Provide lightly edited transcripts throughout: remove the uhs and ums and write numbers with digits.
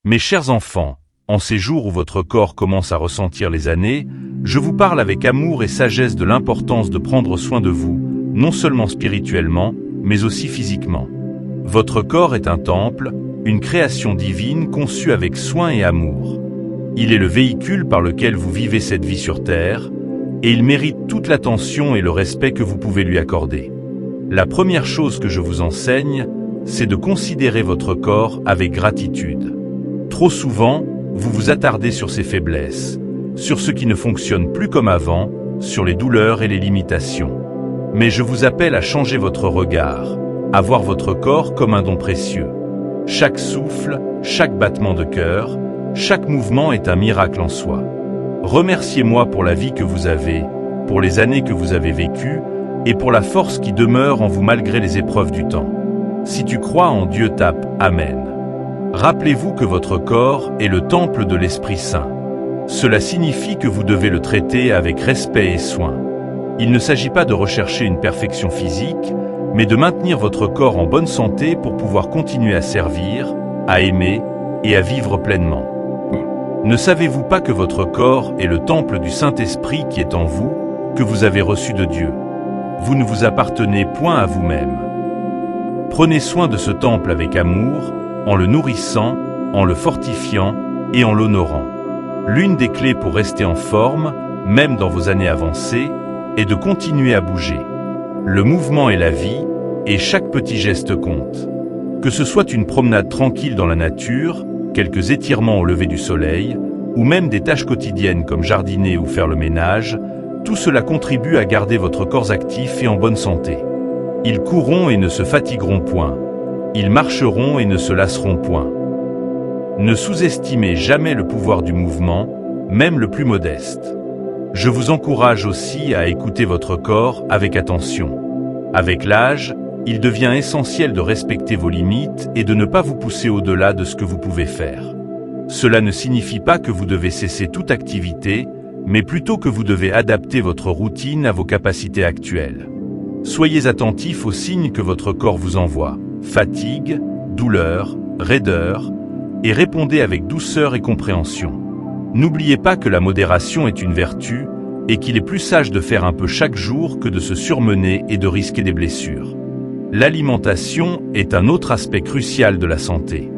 Mes chers enfants, en ces jours où votre corps commence à ressentir les années, je vous parle avec amour et sagesse de l'importance de prendre soin de vous, non seulement spirituellement, mais aussi physiquement. Votre corps est un temple, une création divine conçue avec soin et amour. Il est le véhicule par lequel vous vivez cette vie sur Terre, et il mérite toute l'attention et le respect que vous pouvez lui accorder. La première chose que je vous enseigne, c'est de considérer votre corps avec gratitude. Trop souvent, vous vous attardez sur ses faiblesses, sur ce qui ne fonctionne plus comme avant, sur les douleurs et les limitations. Mais je vous appelle à changer votre regard, à voir votre corps comme un don précieux. Chaque souffle, chaque battement de cœur, chaque mouvement est un miracle en soi. Remerciez-moi pour la vie que vous avez, pour les années que vous avez vécues, et pour la force qui demeure en vous malgré les épreuves du temps. Si tu crois en Dieu, tape « Amen ». Rappelez-vous que votre corps est le temple de l'Esprit Saint. Cela signifie que vous devez le traiter avec respect et soin. Il ne s'agit pas de rechercher une perfection physique, mais de maintenir votre corps en bonne santé pour pouvoir continuer à servir, à aimer et à vivre pleinement. Ne savez-vous pas que votre corps est le temple du Saint-Esprit qui est en vous, que vous avez reçu de Dieu? Vous ne vous appartenez point à vous-même. Prenez soin de ce temple avec amour, en le nourrissant, en le fortifiant et en l'honorant. L'une des clés pour rester en forme, même dans vos années avancées, est de continuer à bouger. Le mouvement est la vie, et chaque petit geste compte. Que ce soit une promenade tranquille dans la nature, quelques étirements au lever du soleil, ou même des tâches quotidiennes comme jardiner ou faire le ménage, tout cela contribue à garder votre corps actif et en bonne santé. Ils courront et ne se fatigueront point. Ils marcheront et ne se lasseront point. Ne sous-estimez jamais le pouvoir du mouvement, même le plus modeste. Je vous encourage aussi à écouter votre corps avec attention. Avec l'âge, il devient essentiel de respecter vos limites et de ne pas vous pousser au-delà de ce que vous pouvez faire. Cela ne signifie pas que vous devez cesser toute activité, mais plutôt que vous devez adapter votre routine à vos capacités actuelles. Soyez attentifs aux signes que votre corps vous envoie, fatigue, douleur, raideur, et répondez avec douceur et compréhension. N'oubliez pas que la modération est une vertu, et qu'il est plus sage de faire un peu chaque jour que de se surmener et de risquer des blessures. L'alimentation est un autre aspect crucial de la santé.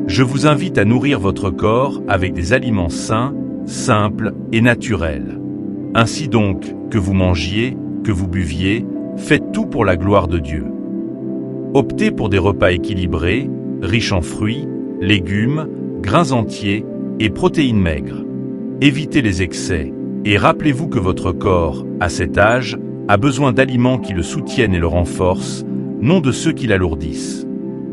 Je vous invite à nourrir votre corps avec des aliments sains, simples et naturels. Ainsi donc, que vous mangiez, que vous buviez, faites tout pour la gloire de Dieu. Optez pour des repas équilibrés, riches en fruits, légumes, grains entiers et protéines maigres. Évitez les excès et rappelez-vous que votre corps, à cet âge, a besoin d'aliments qui le soutiennent et le renforcent, non de ceux qui l'alourdissent.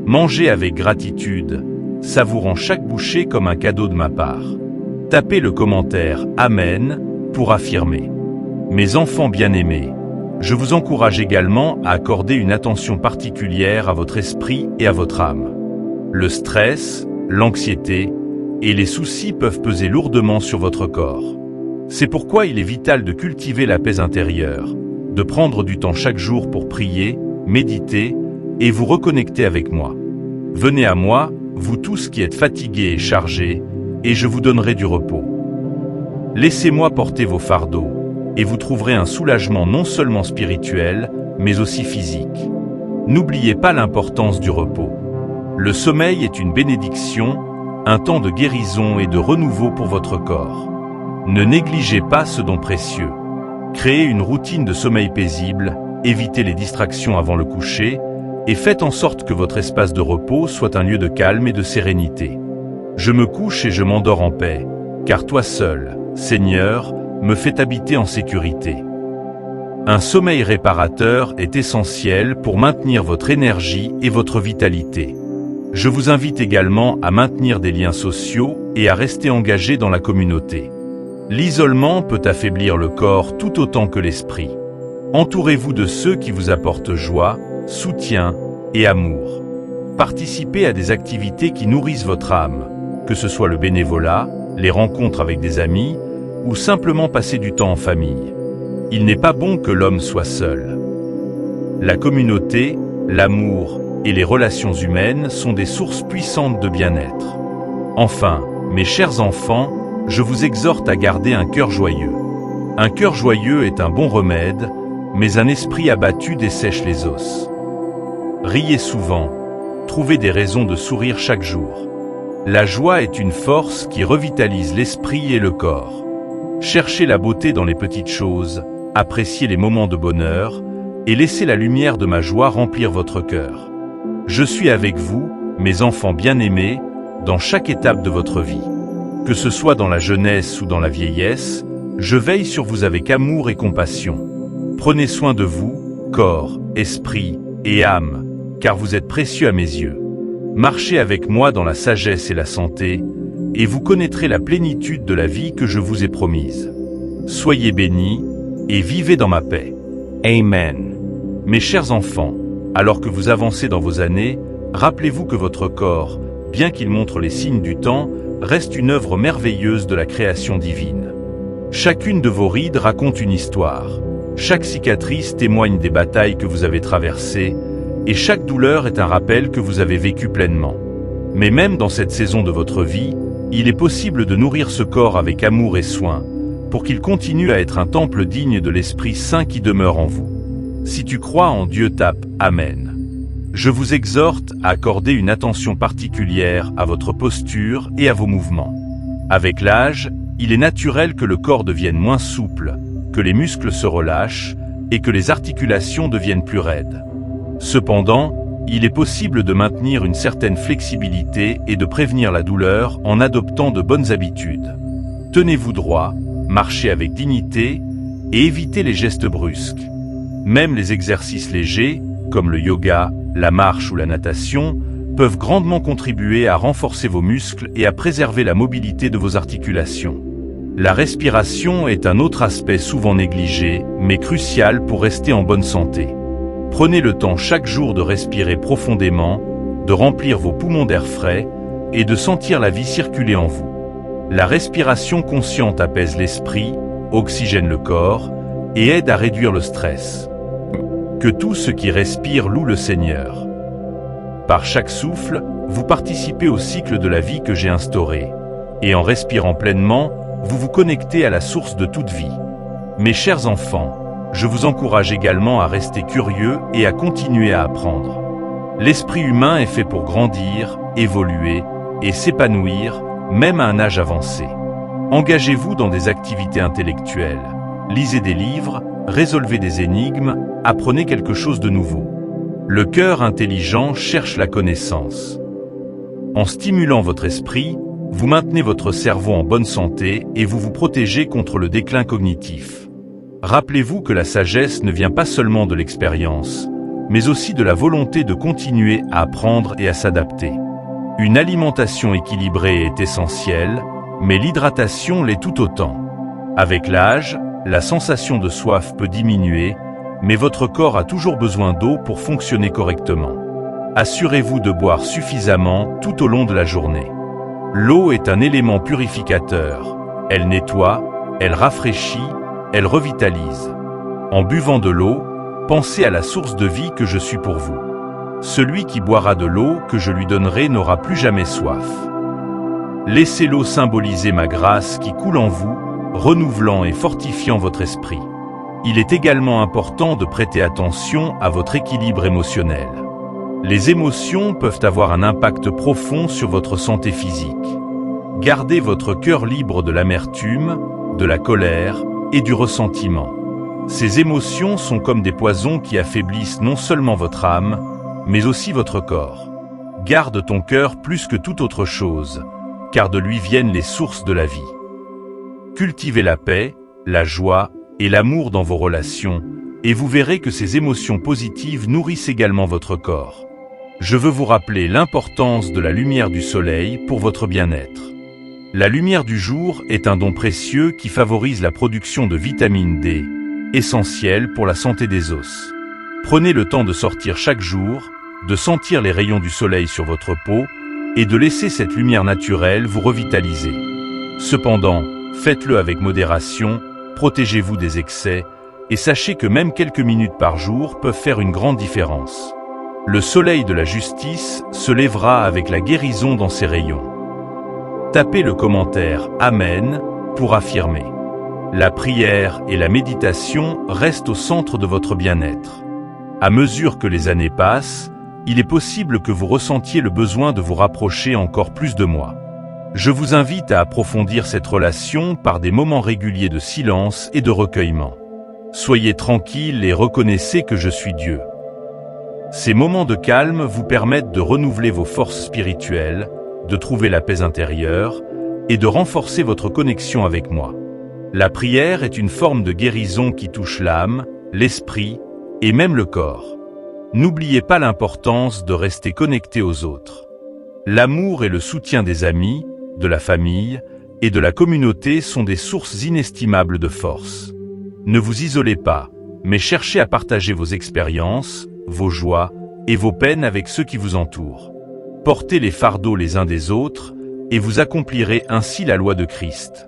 Mangez avec gratitude, savourant chaque bouchée comme un cadeau de ma part. Tapez le commentaire « Amen » pour affirmer. Mes enfants bien-aimés, je vous encourage également à accorder une attention particulière à votre esprit et à votre âme. Le stress, l'anxiété et les soucis peuvent peser lourdement sur votre corps. C'est pourquoi il est vital de cultiver la paix intérieure, de prendre du temps chaque jour pour prier, méditer et vous reconnecter avec moi. Venez à moi, vous tous qui êtes fatigués et chargés, et je vous donnerai du repos. Laissez-moi porter vos fardeaux, et vous trouverez un soulagement non seulement spirituel, mais aussi physique. N'oubliez pas l'importance du repos. Le sommeil est une bénédiction, un temps de guérison et de renouveau pour votre corps. Ne négligez pas ce don précieux. Créez une routine de sommeil paisible, évitez les distractions avant le coucher, et faites en sorte que votre espace de repos soit un lieu de calme et de sérénité. Je me couche et je m'endors en paix, car toi seul, Seigneur, me fais habiter en sécurité. Un sommeil réparateur est essentiel pour maintenir votre énergie et votre vitalité. Je vous invite également à maintenir des liens sociaux et à rester engagé dans la communauté. L'isolement peut affaiblir le corps tout autant que l'esprit. Entourez-vous de ceux qui vous apportent joie, soutien et amour. Participez à des activités qui nourrissent votre âme, que ce soit le bénévolat, les rencontres avec des amis ou simplement passer du temps en famille. Il n'est pas bon que l'homme soit seul. La communauté, l'amour et les relations humaines sont des sources puissantes de bien-être. Enfin, mes chers enfants, je vous exhorte à garder un cœur joyeux. Un cœur joyeux est un bon remède, mais un esprit abattu dessèche les os. Riez souvent, trouvez des raisons de sourire chaque jour. La joie est une force qui revitalise l'esprit et le corps. Cherchez la beauté dans les petites choses, appréciez les moments de bonheur, et laissez la lumière de ma joie remplir votre cœur. Je suis avec vous, mes enfants bien-aimés, dans chaque étape de votre vie. Que ce soit dans la jeunesse ou dans la vieillesse, je veille sur vous avec amour et compassion. Prenez soin de vous, corps, esprit et âme, car vous êtes précieux à mes yeux. Marchez avec moi dans la sagesse et la santé, et vous connaîtrez la plénitude de la vie que je vous ai promise. Soyez bénis, et vivez dans ma paix. Amen. Mes chers enfants, alors que vous avancez dans vos années, rappelez-vous que votre corps, bien qu'il montre les signes du temps, reste une œuvre merveilleuse de la création divine. Chacune de vos rides raconte une histoire. Chaque cicatrice témoigne des batailles que vous avez traversées, et chaque douleur est un rappel que vous avez vécu pleinement. Mais même dans cette saison de votre vie, il est possible de nourrir ce corps avec amour et soin, pour qu'il continue à être un temple digne de l'Esprit Saint qui demeure en vous. Si tu crois en Dieu, tape « Amen ». Je vous exhorte à accorder une attention particulière à votre posture et à vos mouvements. Avec l'âge, il est naturel que le corps devienne moins souple, que les muscles se relâchent et que les articulations deviennent plus raides. Cependant, il est possible de maintenir une certaine flexibilité et de prévenir la douleur en adoptant de bonnes habitudes. Tenez-vous droit, marchez avec dignité et évitez les gestes brusques. Même les exercices légers, comme le yoga, la marche ou la natation, peuvent grandement contribuer à renforcer vos muscles et à préserver la mobilité de vos articulations. La respiration est un autre aspect souvent négligé, mais crucial pour rester en bonne santé. Prenez le temps chaque jour de respirer profondément, de remplir vos poumons d'air frais et de sentir la vie circuler en vous. La respiration consciente apaise l'esprit, oxygène le corps et aide à réduire le stress. Que tout ce qui respire loue le Seigneur. Par chaque souffle, vous participez au cycle de la vie que j'ai instauré, et en respirant pleinement, vous vous connectez à la source de toute vie. Mes chers enfants, je vous encourage également à rester curieux et à continuer à apprendre. L'esprit humain est fait pour grandir, évoluer et s'épanouir, même à un âge avancé. Engagez-vous dans des activités intellectuelles, lisez des livres, résolvez des énigmes, apprenez quelque chose de nouveau. Le cœur intelligent cherche la connaissance. En stimulant votre esprit, vous maintenez votre cerveau en bonne santé et vous vous protégez contre le déclin cognitif. Rappelez-vous que la sagesse ne vient pas seulement de l'expérience, mais aussi de la volonté de continuer à apprendre et à s'adapter. Une alimentation équilibrée est essentielle, mais l'hydratation l'est tout autant. Avec l'âge, la sensation de soif peut diminuer, mais votre corps a toujours besoin d'eau pour fonctionner correctement. Assurez-vous de boire suffisamment tout au long de la journée. L'eau est un élément purificateur. Elle nettoie, elle rafraîchit, elle revitalise. En buvant de l'eau, pensez à la source de vie que je suis pour vous. Celui qui boira de l'eau que je lui donnerai n'aura plus jamais soif. Laissez l'eau symboliser ma grâce qui coule en vous, renouvelant et fortifiant votre esprit. Il est également important de prêter attention à votre équilibre émotionnel. Les émotions peuvent avoir un impact profond sur votre santé physique. Gardez votre cœur libre de l'amertume, de la colère et du ressentiment. Ces émotions sont comme des poisons qui affaiblissent non seulement votre âme, mais aussi votre corps. Garde ton cœur plus que toute autre chose, car de lui viennent les sources de la vie. Cultivez la paix, la joie et l'amour dans vos relations, et vous verrez que ces émotions positives nourrissent également votre corps. Je veux vous rappeler l'importance de la lumière du soleil pour votre bien-être. La lumière du jour est un don précieux qui favorise la production de vitamine D, essentielle pour la santé des os. Prenez le temps de sortir chaque jour, de sentir les rayons du soleil sur votre peau et de laisser cette lumière naturelle vous revitaliser. Cependant, faites-le avec modération, protégez-vous des excès et sachez que même quelques minutes par jour peuvent faire une grande différence. Le soleil de la justice se lèvera avec la guérison dans ses rayons. Tapez le commentaire « Amen » pour affirmer. La prière et la méditation restent au centre de votre bien-être. À mesure que les années passent, il est possible que vous ressentiez le besoin de vous rapprocher encore plus de moi. Je vous invite à approfondir cette relation par des moments réguliers de silence et de recueillement. Soyez tranquille et reconnaissez que je suis Dieu. Ces moments de calme vous permettent de renouveler vos forces spirituelles, de trouver la paix intérieure et de renforcer votre connexion avec moi. La prière est une forme de guérison qui touche l'âme, l'esprit et même le corps. N'oubliez pas l'importance de rester connecté aux autres. L'amour et le soutien des amis, de la famille et de la communauté sont des sources inestimables de force. Ne vous isolez pas, mais cherchez à partager vos expériences, vos joies et vos peines avec ceux qui vous entourent. Portez les fardeaux les uns des autres et vous accomplirez ainsi la loi de Christ.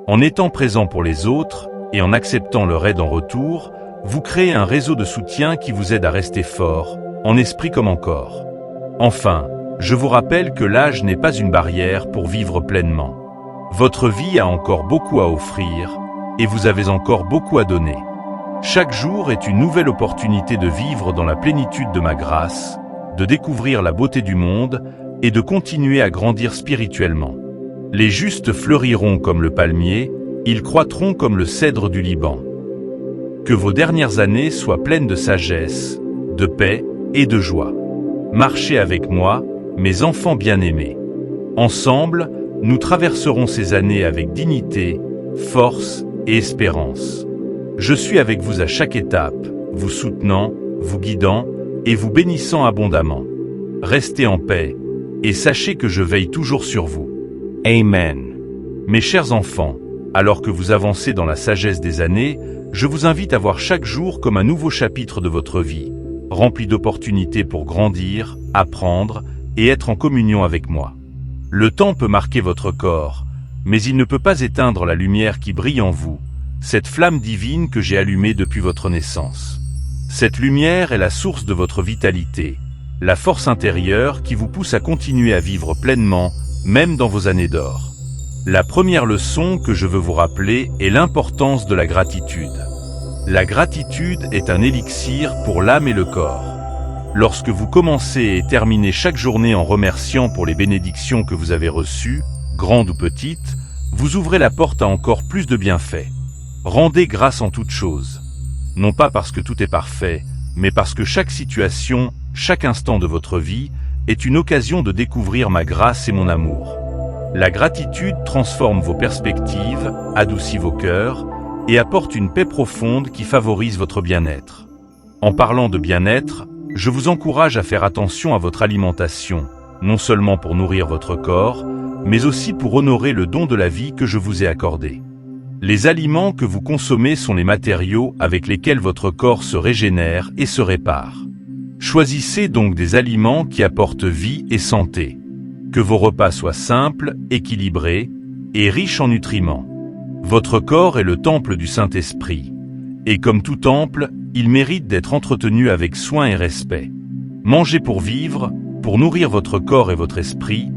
En étant présent pour les autres et en acceptant leur aide en retour, vous créez un réseau de soutien qui vous aide à rester fort, en esprit comme en corps. Enfin, je vous rappelle que l'âge n'est pas une barrière pour vivre pleinement. Votre vie a encore beaucoup à offrir et vous avez encore beaucoup à donner. Chaque jour est une nouvelle opportunité de vivre dans la plénitude de ma grâce, de découvrir la beauté du monde et de continuer à grandir spirituellement. Les justes fleuriront comme le palmier, ils croîtront comme le cèdre du Liban. Que vos dernières années soient pleines de sagesse, de paix et de joie. Marchez avec moi, mes enfants bien-aimés. Ensemble, nous traverserons ces années avec dignité, force et espérance. Je suis avec vous à chaque étape, vous soutenant, vous guidant et vous bénissant abondamment. Restez en paix et sachez que je veille toujours sur vous. Amen. Mes chers enfants, alors que vous avancez dans la sagesse des années, je vous invite à voir chaque jour comme un nouveau chapitre de votre vie, rempli d'opportunités pour grandir, apprendre et être en communion avec moi. Le temps peut marquer votre corps, mais il ne peut pas éteindre la lumière qui brille en vous, cette flamme divine que j'ai allumée depuis votre naissance. Cette lumière est la source de votre vitalité, la force intérieure qui vous pousse à continuer à vivre pleinement, même dans vos années d'or. La première leçon que je veux vous rappeler est l'importance de la gratitude. La gratitude est un élixir pour l'âme et le corps. Lorsque vous commencez et terminez chaque journée en remerciant pour les bénédictions que vous avez reçues, grandes ou petites, vous ouvrez la porte à encore plus de bienfaits. Rendez grâce en toutes choses. Non pas parce que tout est parfait, mais parce que chaque situation, chaque instant de votre vie, est une occasion de découvrir ma grâce et mon amour. La gratitude transforme vos perspectives, adoucit vos cœurs et apporte une paix profonde qui favorise votre bien-être. En parlant de bien-être, je vous encourage à faire attention à votre alimentation, non seulement pour nourrir votre corps, mais aussi pour honorer le don de la vie que je vous ai accordé. Les aliments que vous consommez sont les matériaux avec lesquels votre corps se régénère et se répare. Choisissez donc des aliments qui apportent vie et santé. Que vos repas soient simples, équilibrés et riches en nutriments. Votre corps est le temple du Saint-Esprit. Et comme tout temple, il mérite d'être entretenu avec soin et respect. Mangez pour vivre, pour nourrir votre corps et votre esprit,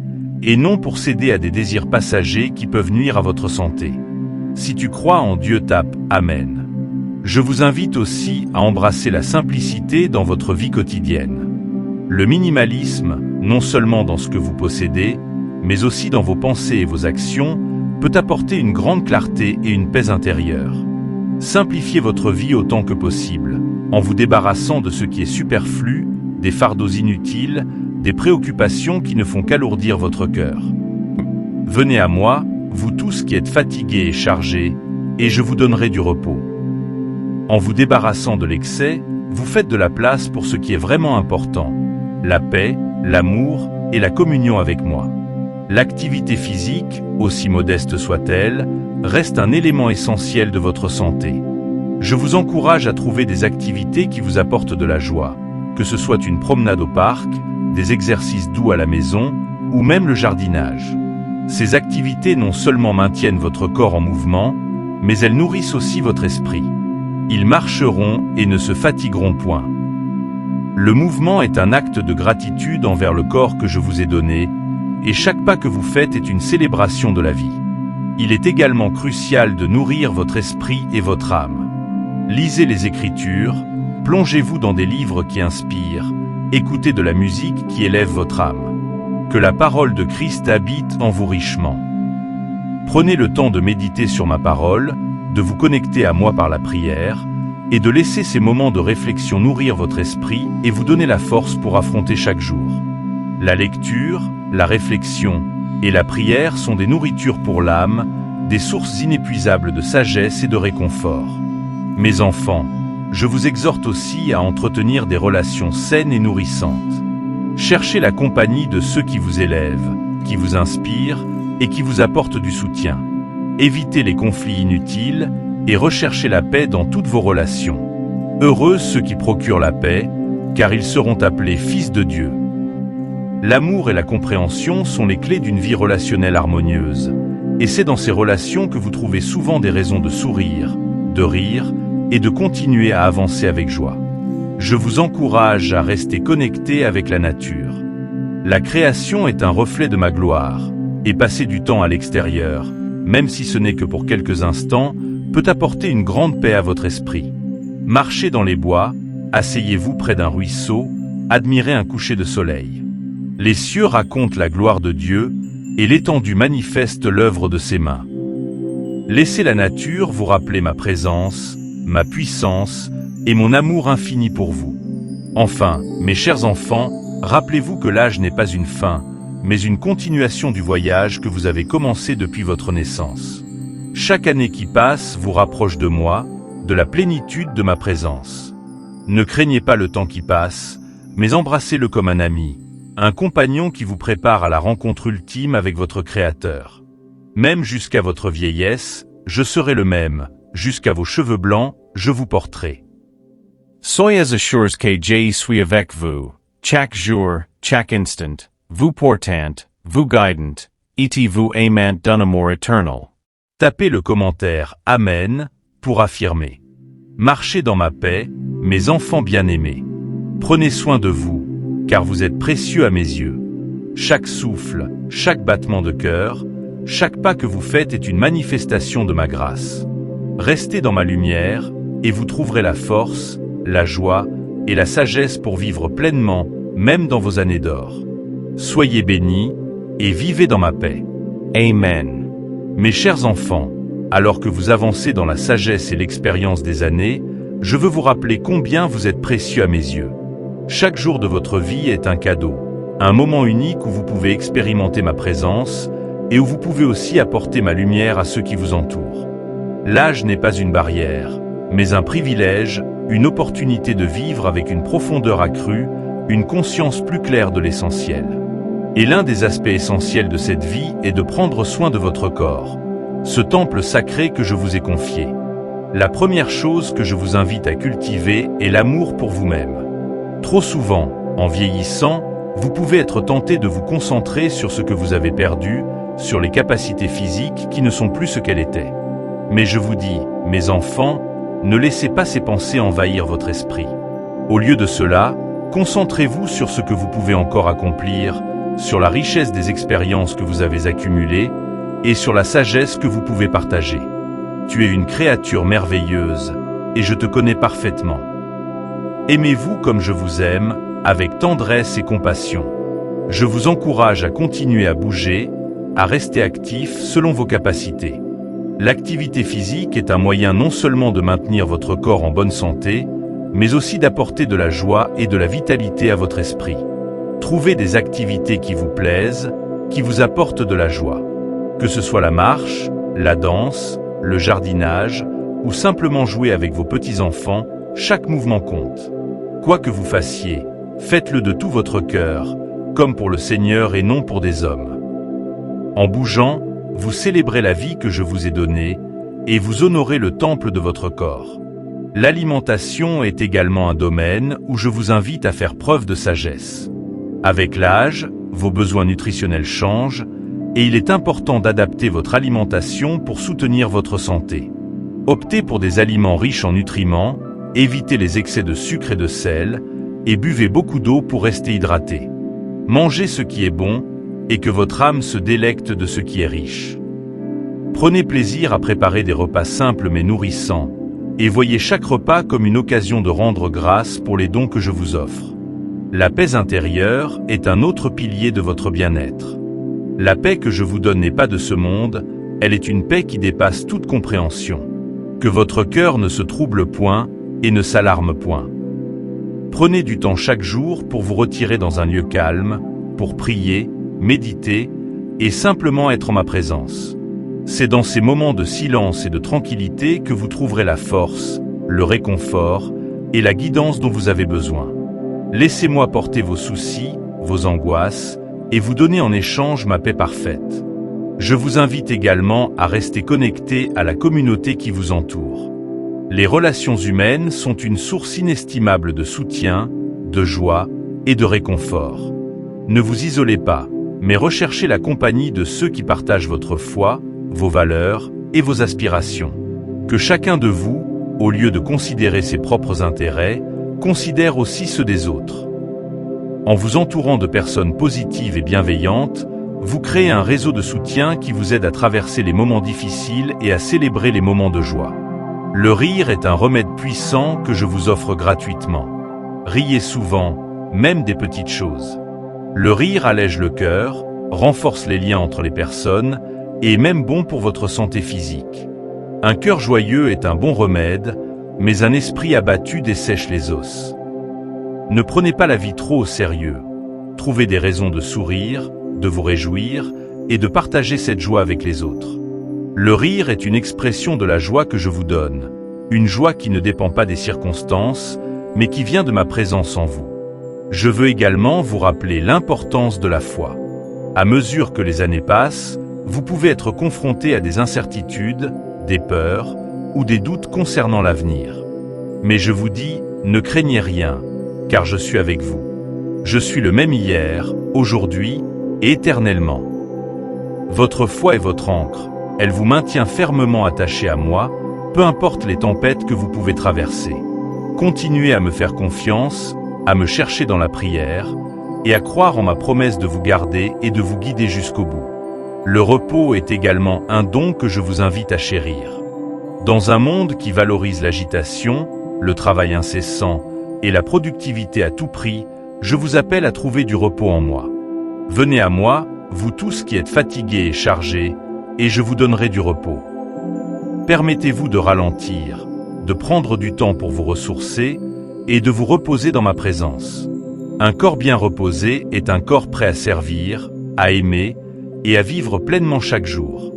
et non pour céder à des désirs passagers qui peuvent nuire à votre santé. Si tu crois en Dieu, tape « Amen ». Je vous invite aussi à embrasser la simplicité dans votre vie quotidienne. Le minimalisme, non seulement dans ce que vous possédez, mais aussi dans vos pensées et vos actions, peut apporter une grande clarté et une paix intérieure. Simplifiez votre vie autant que possible, en vous débarrassant de ce qui est superflu, des fardeaux inutiles, des préoccupations qui ne font qu'alourdir votre cœur. Venez à moi, vous tous qui êtes fatigués et chargés, et je vous donnerai du repos. En vous débarrassant de l'excès, vous faites de la place pour ce qui est vraiment important, la paix, l'amour et la communion avec moi. L'activité physique, aussi modeste soit-elle, reste un élément essentiel de votre santé. Je vous encourage à trouver des activités qui vous apportent de la joie, que ce soit une promenade au parc, des exercices doux à la maison ou même le jardinage. Ces activités non seulement maintiennent votre corps en mouvement, mais elles nourrissent aussi votre esprit. Ils marcheront et ne se fatigueront point. Le mouvement est un acte de gratitude envers le corps que je vous ai donné, et chaque pas que vous faites est une célébration de la vie. Il est également crucial de nourrir votre esprit et votre âme. Lisez les Écritures, plongez-vous dans des livres qui inspirent, écoutez de la musique qui élève votre âme. Que la parole de Christ habite en vous richement. Prenez le temps de méditer sur ma parole, de vous connecter à moi par la prière, et de laisser ces moments de réflexion nourrir votre esprit et vous donner la force pour affronter chaque jour. La lecture, la réflexion et la prière sont des nourritures pour l'âme, des sources inépuisables de sagesse et de réconfort. Mes enfants, je vous exhorte aussi à entretenir des relations saines et nourrissantes. Cherchez la compagnie de ceux qui vous élèvent, qui vous inspirent et qui vous apportent du soutien. Évitez les conflits inutiles et recherchez la paix dans toutes vos relations. Heureux ceux qui procurent la paix, car ils seront appelés fils de Dieu. L'amour et la compréhension sont les clés d'une vie relationnelle harmonieuse, et c'est dans ces relations que vous trouvez souvent des raisons de sourire, de rire et de continuer à avancer avec joie. Je vous encourage à rester connecté avec la nature. La création est un reflet de ma gloire, et passer du temps à l'extérieur, même si ce n'est que pour quelques instants, peut apporter une grande paix à votre esprit. Marchez dans les bois, asseyez-vous près d'un ruisseau, admirez un coucher de soleil. Les cieux racontent la gloire de Dieu, et l'étendue manifeste l'œuvre de ses mains. Laissez la nature vous rappeler ma présence, ma puissance et mon amour infini pour vous. Enfin, mes chers enfants, rappelez-vous que l'âge n'est pas une fin, mais une continuation du voyage que vous avez commencé depuis votre naissance. Chaque année qui passe vous rapproche de moi, de la plénitude de ma présence. Ne craignez pas le temps qui passe, mais embrassez-le comme un ami, un compagnon qui vous prépare à la rencontre ultime avec votre Créateur. Même jusqu'à votre vieillesse, je serai le même, jusqu'à vos cheveux blancs, je vous porterai. Soyez assurés que je suis avec vous, chaque jour, chaque instant, vous portant, vous guidant, et vous aimant d'un amour éternel. Tapez le commentaire « Amen » pour affirmer. Marchez dans ma paix, mes enfants bien-aimés. Prenez soin de vous, car vous êtes précieux à mes yeux. Chaque souffle, chaque battement de cœur, chaque pas que vous faites est une manifestation de ma grâce. Restez dans ma lumière, et vous trouverez la force, la joie et la sagesse pour vivre pleinement, même dans vos années d'or. Soyez bénis, et vivez dans ma paix. Amen. Mes chers enfants, alors que vous avancez dans la sagesse et l'expérience des années, je veux vous rappeler combien vous êtes précieux à mes yeux. Chaque jour de votre vie est un cadeau, un moment unique où vous pouvez expérimenter ma présence et où vous pouvez aussi apporter ma lumière à ceux qui vous entourent. L'âge n'est pas une barrière, mais un privilège, une opportunité de vivre avec une profondeur accrue, une conscience plus claire de l'essentiel. Et l'un des aspects essentiels de cette vie est de prendre soin de votre corps, ce temple sacré que je vous ai confié. La première chose que je vous invite à cultiver est l'amour pour vous-même. Trop souvent, en vieillissant, vous pouvez être tenté de vous concentrer sur ce que vous avez perdu, sur les capacités physiques qui ne sont plus ce qu'elles étaient. Mais je vous dis, mes enfants, ne laissez pas ces pensées envahir votre esprit. Au lieu de cela, concentrez-vous sur ce que vous pouvez encore accomplir, sur la richesse des expériences que vous avez accumulées et sur la sagesse que vous pouvez partager. Tu es une créature merveilleuse et je te connais parfaitement. Aimez-vous comme je vous aime, avec tendresse et compassion. Je vous encourage à continuer à bouger, à rester actif selon vos capacités. L'activité physique est un moyen non seulement de maintenir votre corps en bonne santé, mais aussi d'apporter de la joie et de la vitalité à votre esprit. Trouvez des activités qui vous plaisent, qui vous apportent de la joie. Que ce soit la marche, la danse, le jardinage, ou simplement jouer avec vos petits-enfants, chaque mouvement compte. Quoi que vous fassiez, faites-le de tout votre cœur, comme pour le Seigneur et non pour des hommes. En bougeant, vous célébrez la vie que je vous ai donnée, et vous honorez le temple de votre corps. L'alimentation est également un domaine où je vous invite à faire preuve de sagesse. Avec l'âge, vos besoins nutritionnels changent et il est important d'adapter votre alimentation pour soutenir votre santé. Optez pour des aliments riches en nutriments, évitez les excès de sucre et de sel et buvez beaucoup d'eau pour rester hydraté. Mangez ce qui est bon, et que votre âme se délecte de ce qui est riche. Prenez plaisir à préparer des repas simples mais nourrissants, et voyez chaque repas comme une occasion de rendre grâce pour les dons que je vous offre. La paix intérieure est un autre pilier de votre bien-être. La paix que je vous donne n'est pas de ce monde, elle est une paix qui dépasse toute compréhension. Que votre cœur ne se trouble point et ne s'alarme point. Prenez du temps chaque jour pour vous retirer dans un lieu calme, pour prier, méditer et simplement être en ma présence. C'est dans ces moments de silence et de tranquillité que vous trouverez la force, le réconfort et la guidance dont vous avez besoin. Laissez-moi porter vos soucis, vos angoisses, et vous donner en échange ma paix parfaite. Je vous invite également à rester connecté à la communauté qui vous entoure. Les relations humaines sont une source inestimable de soutien, de joie et de réconfort. Ne vous isolez pas, mais recherchez la compagnie de ceux qui partagent votre foi, vos valeurs et vos aspirations. Que chacun de vous, au lieu de considérer ses propres intérêts, considère aussi ceux des autres. En vous entourant de personnes positives et bienveillantes, vous créez un réseau de soutien qui vous aide à traverser les moments difficiles et à célébrer les moments de joie. Le rire est un remède puissant que je vous offre gratuitement. Riez souvent, même des petites choses. Le rire allège le cœur, renforce les liens entre les personnes et est même bon pour votre santé physique. Un cœur joyeux est un bon remède, mais un esprit abattu dessèche les os. Ne prenez pas la vie trop au sérieux. Trouvez des raisons de sourire, de vous réjouir et de partager cette joie avec les autres. Le rire est une expression de la joie que je vous donne, une joie qui ne dépend pas des circonstances, mais qui vient de ma présence en vous. Je veux également vous rappeler l'importance de la foi. À mesure que les années passent, vous pouvez être confronté à des incertitudes, des peurs ou des doutes concernant l'avenir. Mais je vous dis, ne craignez rien, car je suis avec vous. Je suis le même hier, aujourd'hui et éternellement. Votre foi est votre ancre, elle vous maintient fermement attaché à moi, peu importe les tempêtes que vous pouvez traverser. Continuez à me faire confiance, à me chercher dans la prière, et à croire en ma promesse de vous garder et de vous guider jusqu'au bout. Le repos est également un don que je vous invite à chérir. Dans un monde qui valorise l'agitation, le travail incessant et la productivité à tout prix, je vous appelle à trouver du repos en moi. Venez à moi, vous tous qui êtes fatigués et chargés, et je vous donnerai du repos. Permettez-vous de ralentir, de prendre du temps pour vous ressourcer et de vous reposer dans ma présence. Un corps bien reposé est un corps prêt à servir, à aimer et à vivre pleinement chaque jour.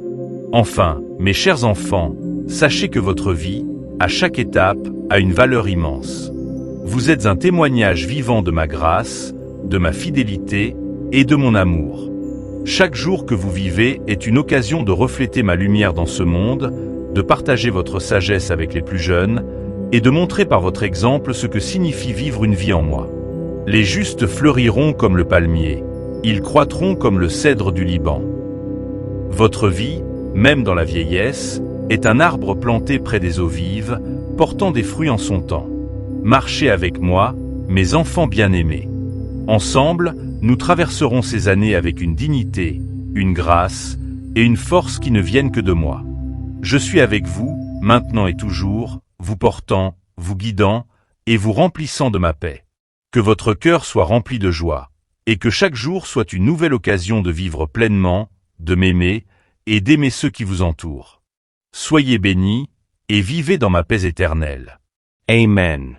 Enfin, mes chers enfants, sachez que votre vie, à chaque étape, a une valeur immense. Vous êtes un témoignage vivant de ma grâce, de ma fidélité et de mon amour. Chaque jour que vous vivez est une occasion de refléter ma lumière dans ce monde, de partager votre sagesse avec les plus jeunes et de montrer par votre exemple ce que signifie vivre une vie en moi. Les justes fleuriront comme le palmier, ils croîtront comme le cèdre du Liban. Votre vie, même dans la vieillesse, est un arbre planté près des eaux vives, portant des fruits en son temps. Marchez avec moi, mes enfants bien-aimés. Ensemble, nous traverserons ces années avec une dignité, une grâce et une force qui ne viennent que de moi. Je suis avec vous, maintenant et toujours, vous portant, vous guidant et vous remplissant de ma paix. Que votre cœur soit rempli de joie, et que chaque jour soit une nouvelle occasion de vivre pleinement, de m'aimer et d'aimer ceux qui vous entourent. Soyez bénis et vivez dans ma paix éternelle. Amen.